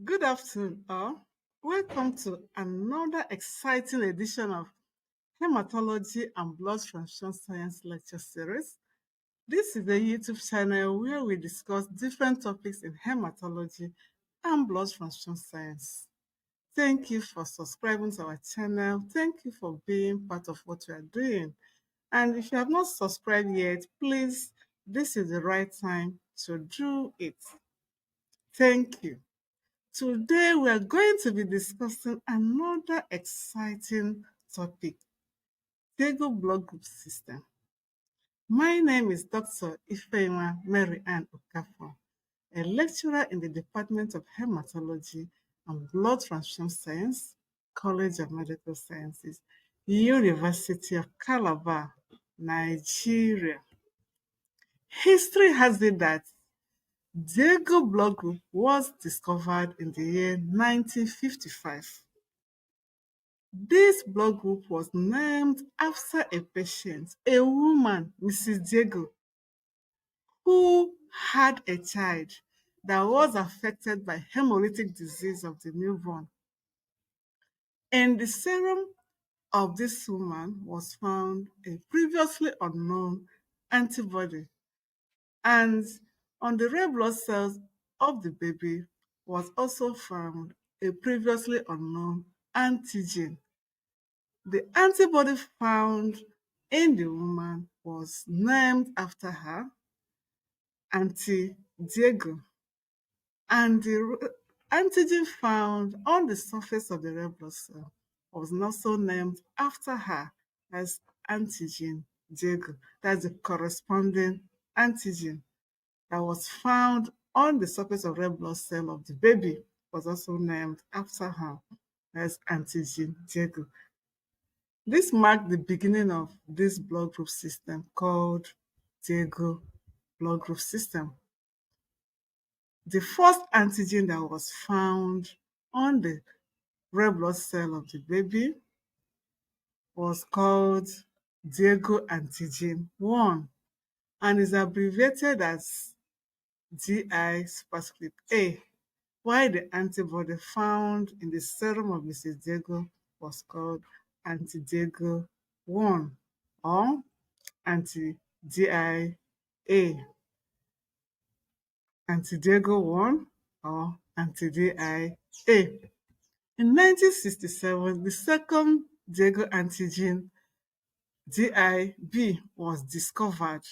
Good afternoon, all. Welcome to another exciting edition of Hematology and Blood Transfusion Science lecture series. This is a YouTube channel where we discuss different topics in hematology and blood transfusion science. Thank you for subscribing to our channel. Thank you for being part of what we are doing. And if you have not subscribed yet, please, this is the right time to do it. Thank you. Today, we are going to be discussing another exciting topic, Diego blood group system. My name is Dr. Ifeanyi Mary Ann Okafor, a lecturer in the Department of Hematology and Blood Transfusion Science, College of Medical Sciences, University of Calabar, Nigeria. History has it that Diego blood group was discovered in the year 1955. This blood group was named after a patient, a woman, Mrs. Diego, who had a child that was affected by hemolytic disease of the newborn. In the serum of this woman was found a previously unknown antibody, and on the red blood cells of the baby was also found a previously unknown antigen. The antibody found in the woman was named after her, anti-Diego, and the antigen found on the surface of the red blood cell was also named after her as antigen Diego. That's the corresponding antigen that was found on the surface of red blood cell of the baby was also named after her as antigen Diego. This marked the beginning of this blood group system called Diego blood group system. The first antigen that was found on the red blood cell of the baby was called Diego antigen 1 and is abbreviated as DI superscript A, while the antibody found in the serum of Mrs. Diego was called anti-Diego 1 or anti-DIA, anti-Diego 1 or anti-DIA. In 1967, the second Diego antigen, DIB, was discovered,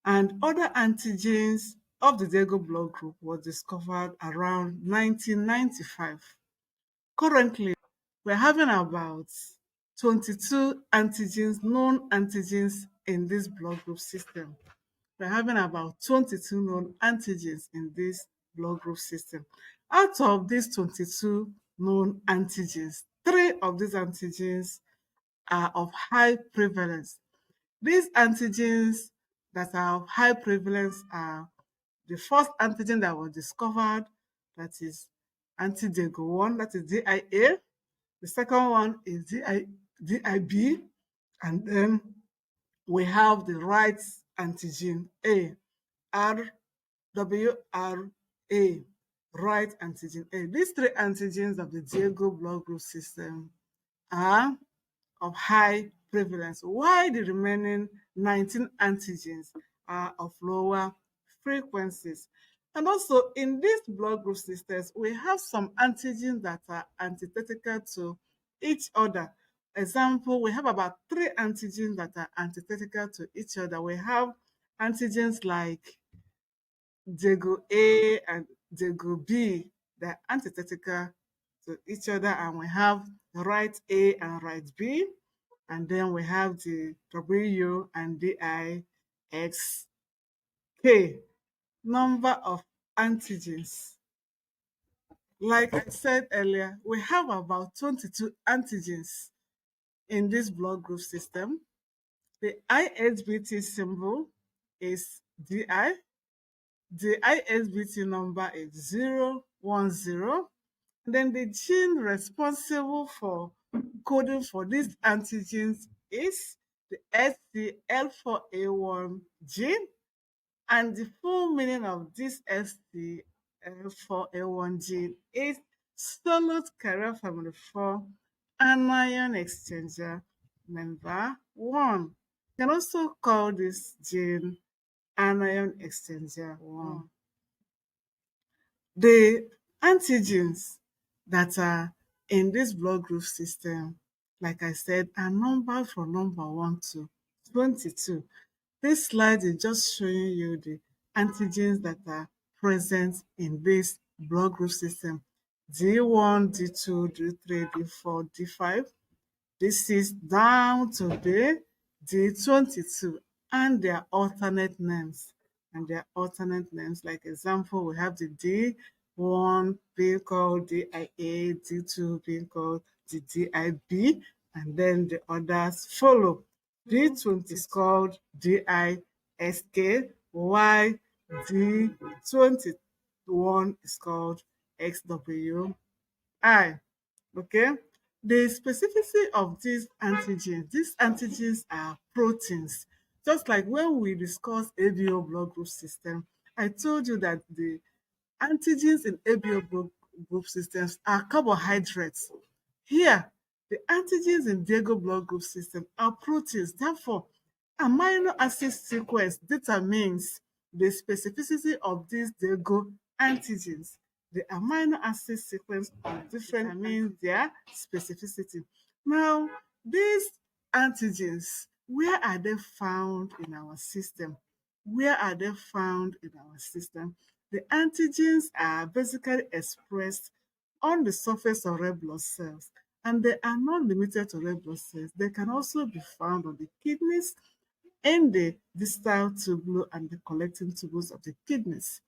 and other antigens of the Diego blood group was discovered around 1995. Currently, we're having about 22 antigens, known antigens in this blood group system. We're having about 22 known antigens in this blood group system. Out of these 22 known antigens, 3 of these antigens are of high prevalence. These antigens that are of high prevalence are the first antigen that was discovered, that is anti-Diego 1, that is DIA. The second one is DIB, and then we have the right antigen A, RWRA, right antigen A. These 3 antigens of the Diego blood group system are of high prevalence, while the remaining 19 antigens are of lower frequencies. And also in these blood group systems, we have some antigens that are antithetical to each other. Example, we have about 3 antigens that are antithetical to each other. We have antigens like Diego A and Diego B, they're antithetical to each other, and we have right A and right B, and then we have the W and DIXK. Number of antigens. Like I said earlier, we have about 22 antigens in this blood group system. The ISBT symbol is DI. The ISBT number is 010. Then the gene responsible for coding for these antigens is the SCL4A1 gene. And the full meaning of this SCL4A1 L4A1 gene is Solute carrier family 4 anion exchanger member 1. You can also call this gene anion exchanger 1. The antigens that are in this blood group system, like I said, are numbered from number 1 to 22. This slide is just showing you the antigens that are present in this blood group system. D1, D2, D3, D4, D5. This is down to the D22 and their alternate names. Like example, we have the D1 being called DIA, D2 being called the DIB, and then the others follow. D20 is called DISK, while D21 is called XWI. Okay? The specificity of these antigens are proteins. Just like when we discussed ABO blood group system, I told you that the antigens in ABO group systems are carbohydrates. Here, the antigens in Diego blood group system are proteins. Therefore, amino acid sequence determines the specificity of these Diego antigens. The amino acid sequence of different means their specificity. Now, these antigens, where are they found in our system? Where are they found in our system? The antigens are basically expressed on the surface of red blood cells, and they are not limited to red blood cells. They can also be found on the kidneys, in the distal tubule and the collecting tubules of the kidneys.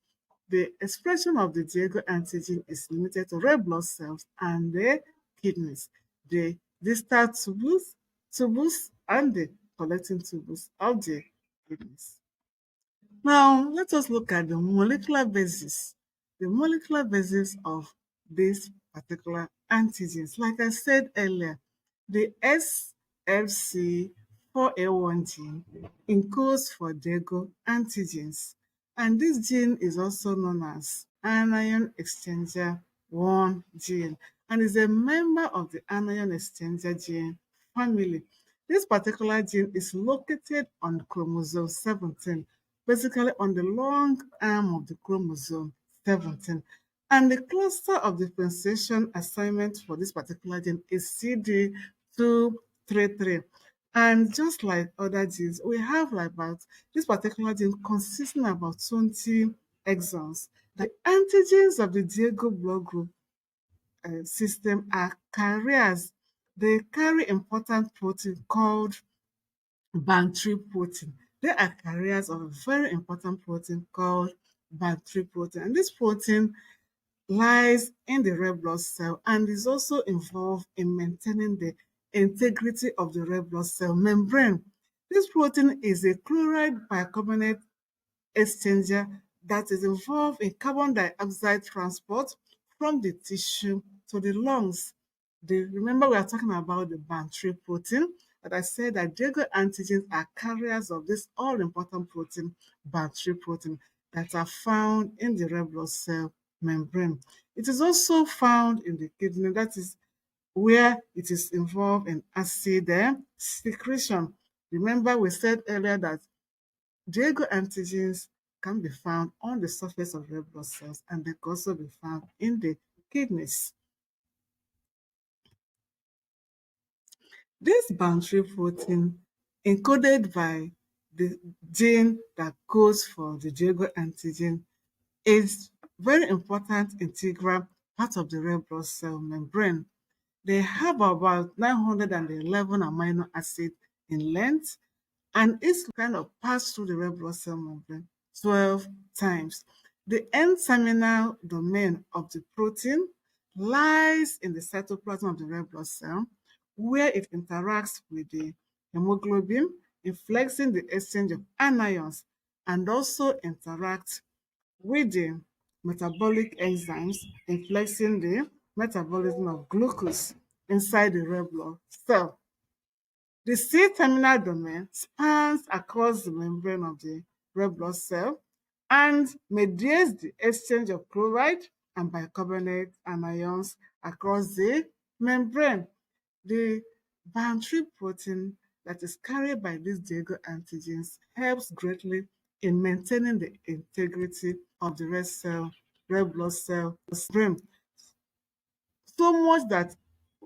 The expression of the Diego antigen is limited to red blood cells and the kidneys, the distal tubules and the collecting tubules of the kidneys. Now, let us look at the molecular basis. The molecular basis of these particular antigens. Like I said earlier, the SFC4A1 gene encodes for Diego antigens, and this gene is also known as anion exchanger 1 gene and is a member of the anion exchanger gene family. This particular gene is located on chromosome 17, basically on the long arm of the chromosome 17. And the cluster of differentiation assignment for this particular gene is CD233. And just like other genes, we have like about this particular gene consisting of about 20 exons. The antigens of the Diego blood group system are carriers. They carry important protein called Ban3 protein. They are carriers of a very important protein called Ban3 protein. And this protein lies in the red blood cell and is also involved in maintaining the integrity of the red blood cell membrane. This protein is a chloride bicarbonate exchanger that is involved in carbon dioxide transport from the tissue to the lungs. Remember, we are talking about the Ban3 protein, but I said that Diego antigens are carriers of this all important protein, Ban3 protein, that are found in the red blood cell membrane. It is also found in the kidney, that is where it is involved in acid secretion. Remember, we said earlier that Diego antigens can be found on the surface of red blood cells and they can also be found in the kidneys. This Ban3 protein, encoded by the gene that codes for the Diego antigen, is very important integral part of the red blood cell membrane. They have about 911 amino acids in length, and it's kind of passed through the red blood cell membrane 12 times. The N-terminal domain of the protein lies in the cytoplasm of the red blood cell, where it interacts with the hemoglobin, influencing the exchange of anions, and also interacts with the metabolic enzymes, influencing the metabolism of glucose inside the red blood cell. The C-terminal domain spans across the membrane of the red blood cell and mediates the exchange of chloride and bicarbonate anions across the membrane. The boundary protein that is carried by these Diego antigens helps greatly in maintaining the integrity of the red blood cell membrane. So much that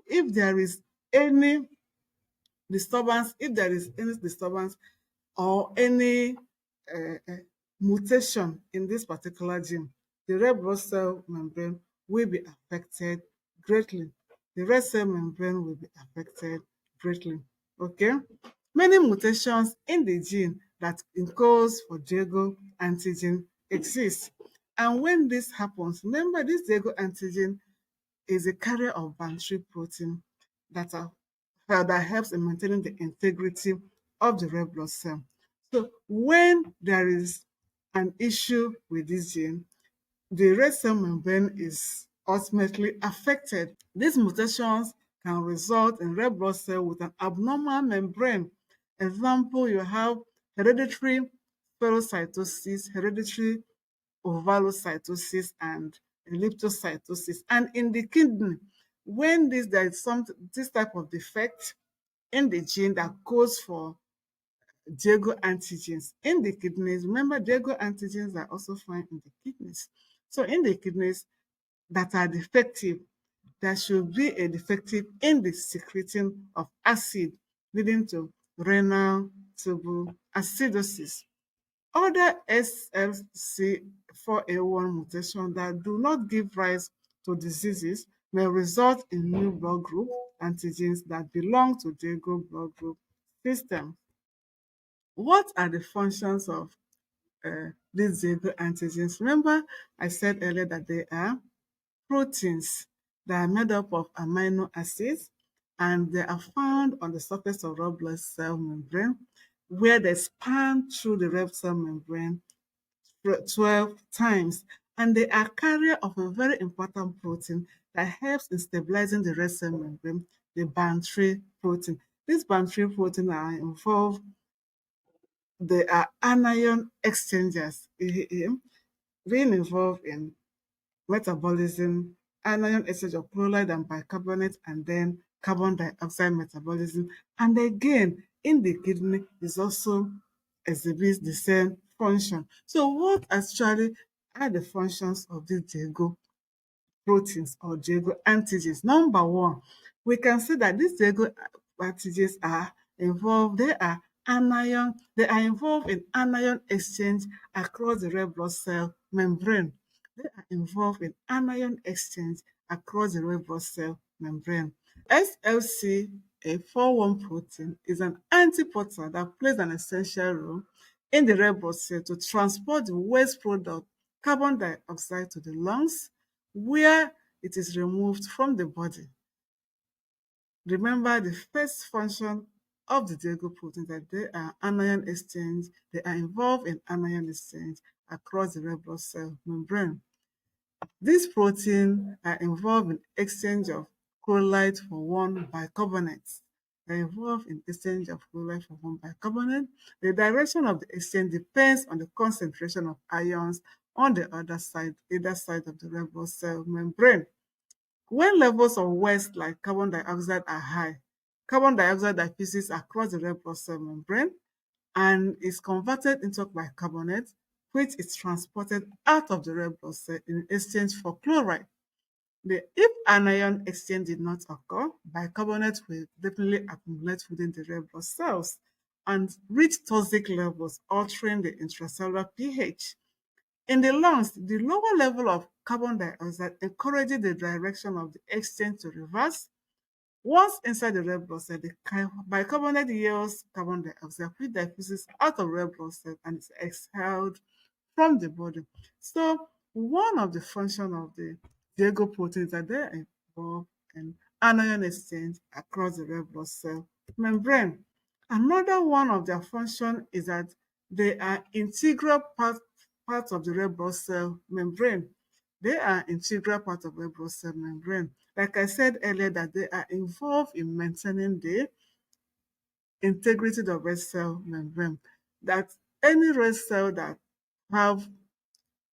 if there is any disturbance or any mutation in this particular gene, the red blood cell membrane will be affected greatly. The red cell membrane will be affected greatly. Okay? Many mutations in the gene that encodes for Diego antigen exist. And when this happens, remember this Diego antigen is a carrier of boundary protein that are that helps in maintaining the integrity of the red blood cell. So when there is an issue with this gene, the red cell membrane is ultimately affected. These mutations can result in red blood cell with an abnormal membrane. Example, you have hereditary spherocytosis, hereditary ovalocytosis, and elliptocytosis. And in the kidney, when there is this type of defect in the gene that codes for Diego antigens in the kidneys. Remember, Diego antigens are also found in the kidneys. So in the kidneys that are defective, there should be a defective in the secreting of acid, leading to renal tubule acidosis. Other SLC4A1 mutations that do not give rise to diseases may result in new blood group antigens that belong to Diego blood group system. What are the functions of these Diego antigens? Remember, I said earlier that they are proteins that are made up of amino acids, and they are found on the surface of red blood cell membrane, where they span through the red cell membrane 12 times. And they are carrier of a very important protein that helps in stabilizing the red cell membrane, the Bantrey protein. These Bantrey protein are involved, they are anion exchangers, being involved in metabolism, anion exchange of chloride and bicarbonate, and then carbon dioxide metabolism. And again, in the kidney is also exhibits the same function. So what actually are the functions of these Diego proteins or Diego antigens? Number one, we can see that these Diego antigens are involved, they are involved in anion exchange across the red blood cell membrane. They are involved in anion exchange across the red blood cell membrane. SLC41 protein is an antiporter that plays an essential role in the red blood cell to transport the waste product carbon dioxide to the lungs, where it is removed from the body. Remember, the first function of the Diego protein that they are anion exchange. They are involved in anion exchange across the red blood cell membrane. These proteins are involved in exchange of chloride for one bicarbonate. They're involved in exchange of chloride for one bicarbonate. The direction of the exchange depends on the concentration of ions on the other side, either side of the red blood cell membrane. When levels of waste like carbon dioxide are high, carbon dioxide diffuses across the red blood cell membrane and is converted into bicarbonate, which is transported out of the red blood cell in exchange for chloride. If anion exchange did not occur, bicarbonate will definitely accumulate within the red blood cells and reach toxic levels, altering the intracellular pH. In the lungs, the lower level of carbon dioxide encourages the direction of the exchange to reverse. Once inside the red blood cell, the bicarbonate yields carbon dioxide, which diffuses out of red blood cell and is exhaled from the body. So one of the functions of the Diego proteins are they involved in anion exchange across the red blood cell membrane. Another one of their function is that they are integral parts of the red blood cell membrane. They are integral part of red blood cell membrane. Like I said earlier, that they are involved in maintaining the integrity of red cell membrane. That any red cell that have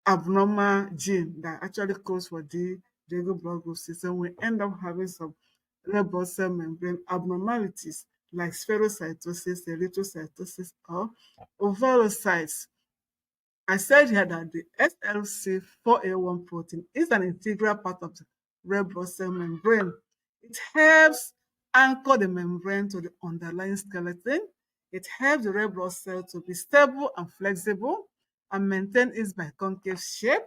abnormal gene that actually codes for the Diego blood group system, we end up having some red blood cell membrane abnormalities like spherocytosis, erythrocytosis, or ovalocytes. I said here that the SLC4A1 protein is an integral part of the red blood cell membrane. It helps anchor the membrane to the underlying skeleton. It helps the red blood cell to be stable and flexible and maintain its biconcave shape.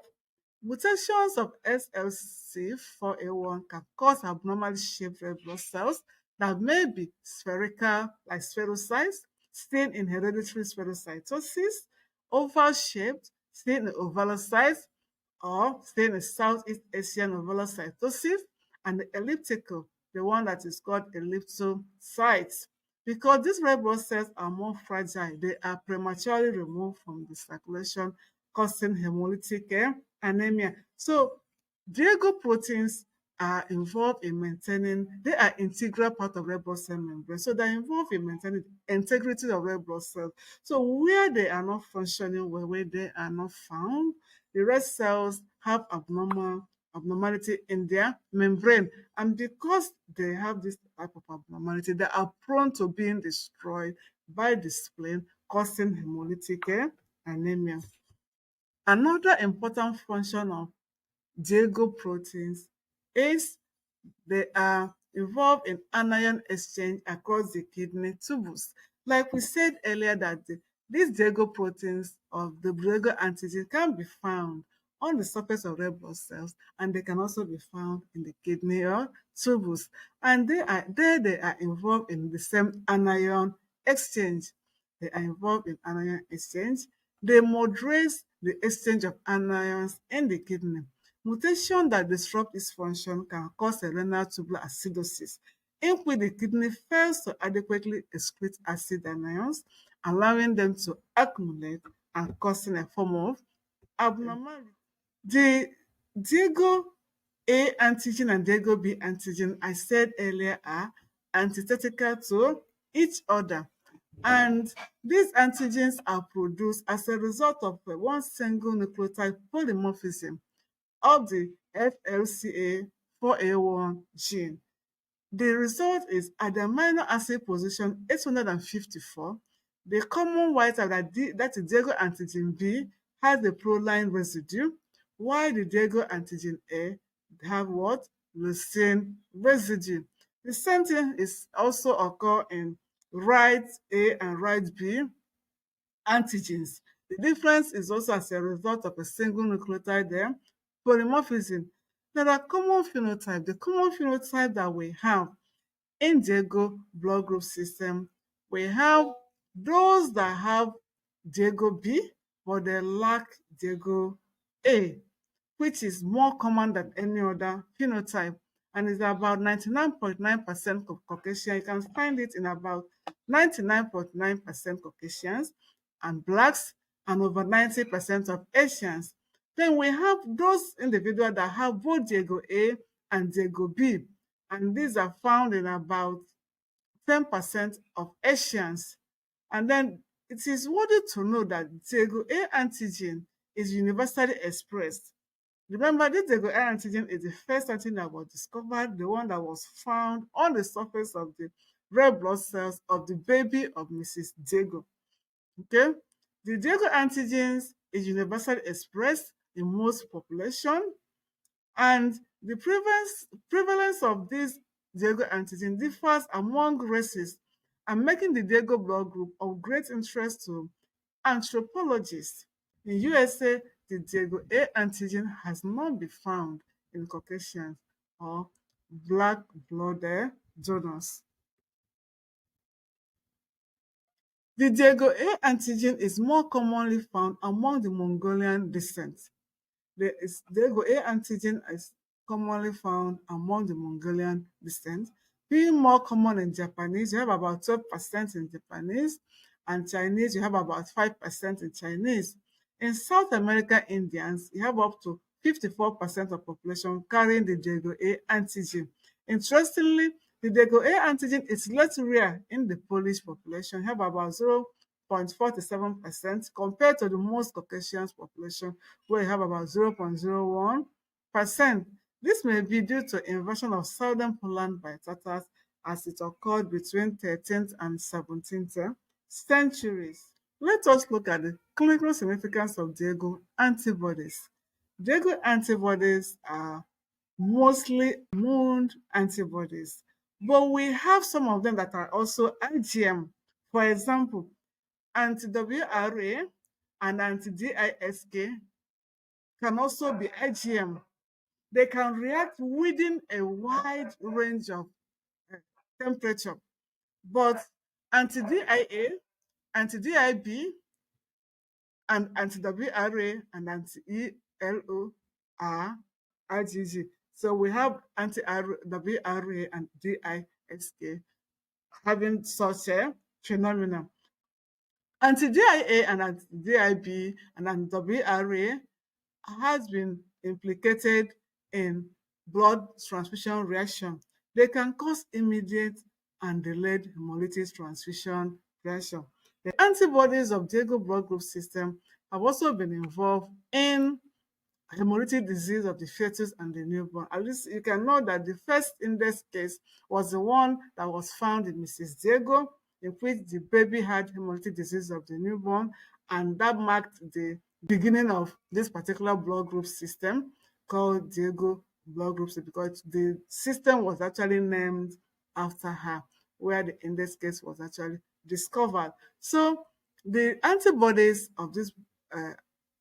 Mutations of SLC4A1 can cause abnormally shaped red blood cells that may be spherical, like spherocytes, seen in hereditary spherocytosis, oval shaped, seen in ovalocytes, or seen in Southeast Asian ovalocytosis, and the elliptical, the one that is called elliptocytes. Because these red blood cells are more fragile, they are prematurely removed from the circulation, causing hemolytic anemia. So, Diego proteins are involved in maintaining, they are integral part of red blood cell membrane. So they're involved in maintaining the integrity of red blood cells. So where they are not functioning well, where they are not found, the red cells have abnormality in their membrane. And because they have this type of abnormality, they are prone to being destroyed by the spleen, causing hemolytic anemia. Another important function of Diego proteins is they are involved in anion exchange across the kidney tubules. Like we said earlier that these Diego proteins of the Diego antigen can be found on the surface of red blood cells, and they can also be found in the kidney or tubules. And they are involved in the same anion exchange. They are involved in anion exchange. They moderate the exchange of anions in the kidney. Mutation that disrupt its function can cause a renal tubular acidosis, in which the kidney fails to adequately excrete acid anions, allowing them to accumulate and causing a form of abnormality. The Diego A antigen and Diego B antigen, I said earlier, are antithetical to each other. And these antigens are produced as a result of one single nucleotide polymorphism of the FLCA4A1 gene. The result is at the amino acid position 854, the common white cell that is Diego antigen B has the proline residue, while the Diego antigen A have what? Leucine residue. The same thing is also occur in right A and right B antigens. The difference is also as a result of a single nucleotide polymorphism. There are common phenotypes. The common phenotype that we have in Diego blood group system, we have those that have Diego B, but they lack Diego A, which is more common than any other phenotype, and is about 99.9% of Caucasian. You can find it in about 99.9% Caucasians and blacks, and over 90% of Asians. Then we have those individuals that have both Diego A and Diego B, and these are found in about 10% of Asians. And then it is worthy to know that Diego A antigen is universally expressed. Remember, this Diego A antigen is the first antigen that was discovered, the one that was found on the surface of the red blood cells of the baby of Mrs. Diego. Okay? The Diego antigens is universally expressed in most population, and the prevalence of this Diego antigen differs among races, and making the Diego blood group of great interest to anthropologists. In USA, the Diego A antigen has not been found in Caucasians or black blood donors. The Diego A antigen is more commonly found among the Mongolian descent. Diego A antigen is commonly found among the Mongolian descent. Being more common in Japanese, you have about 12% in Japanese, and Chinese, you have about 5% in Chinese. In South American Indians, you have up to 54% of population carrying the Diego A antigen. Interestingly, the Diego A antigen is less rare in the Polish population. You have about 0.47% compared to the most Caucasian population, where you have about 0.01%. This may be due to invasion of southern Poland by Tatars as it occurred between 13th and 17th centuries. Let us look at the clinical significance of Diego antibodies. Diego antibodies are mostly immune antibodies, but we have some of them that are also IgM. For example, anti-WRA and anti-DISK can also be IgM. They can react within a wide range of temperature, but anti-DIA, anti-DIB, and anti-WRA and anti-ELO are IgG. So we have anti-WRA and DISK having such a phenomenon. Anti-DIA and anti-DIB and anti-WRA has been implicated in blood transfusion reaction. They can cause immediate and delayed hemolytic transfusion reaction. The antibodies of Diego blood group system have also been involved in hemolytic disease of the fetus and the newborn. At least you can know that the first index case was the one that was found in Mrs. Diego, in which the baby had hemolytic disease of the newborn, and that marked the beginning of this particular blood group system called Diego blood group system, because the system was actually named after her, where the index case was actually discovered. So the antibodies of this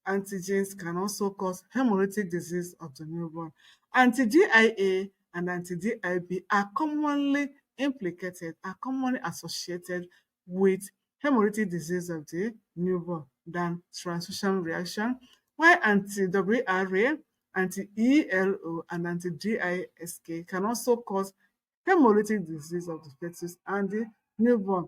antigens can also cause hemolytic disease of the newborn. Anti-DIA and anti-DIB are commonly implicated, are commonly associated with hemolytic disease of the newborn than transfusion reaction, while anti-WRA, anti-ELO, and anti-DISK can also cause hemolytic disease of the fetus and the newborn.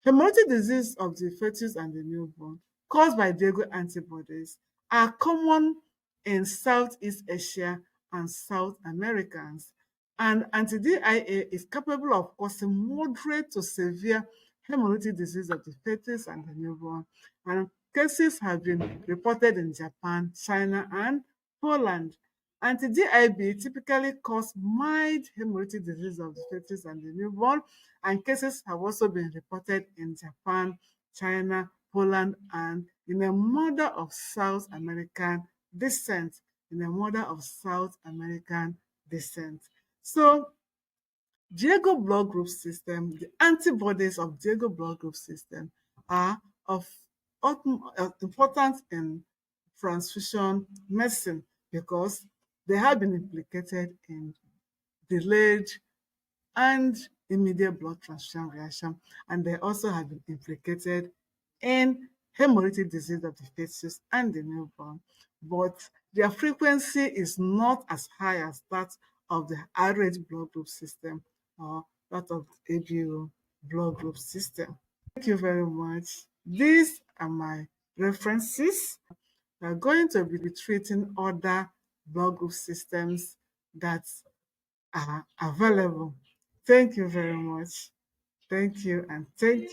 Hemolytic disease of the fetus and the newborn caused by Diego antibodies are common in Southeast Asia and South Americans, and anti-DIA is capable of causing moderate to severe hemolytic disease of the fetus and the newborn, and cases have been reported in Japan, China, and Poland. Anti-DIB typically cause mild hemolytic disease of the fetus and the newborn, and cases have also been reported in Japan, China, Poland, and in a mother of South American descent. In a mother of South American descent. So, Diego blood group system, the antibodies of Diego blood group system are of importance in transfusion medicine because they have been implicated in delayed and immediate blood transfusion reaction, and they also have been implicated in hemolytic disease of the fetus and the newborn. But their frequency is not as high as that of the Rh blood group system or that of the ABO blood group system. Thank you very much. These are my references. We are going to be treating other blood group systems that are available. Thank you very much. Thank you and thank you.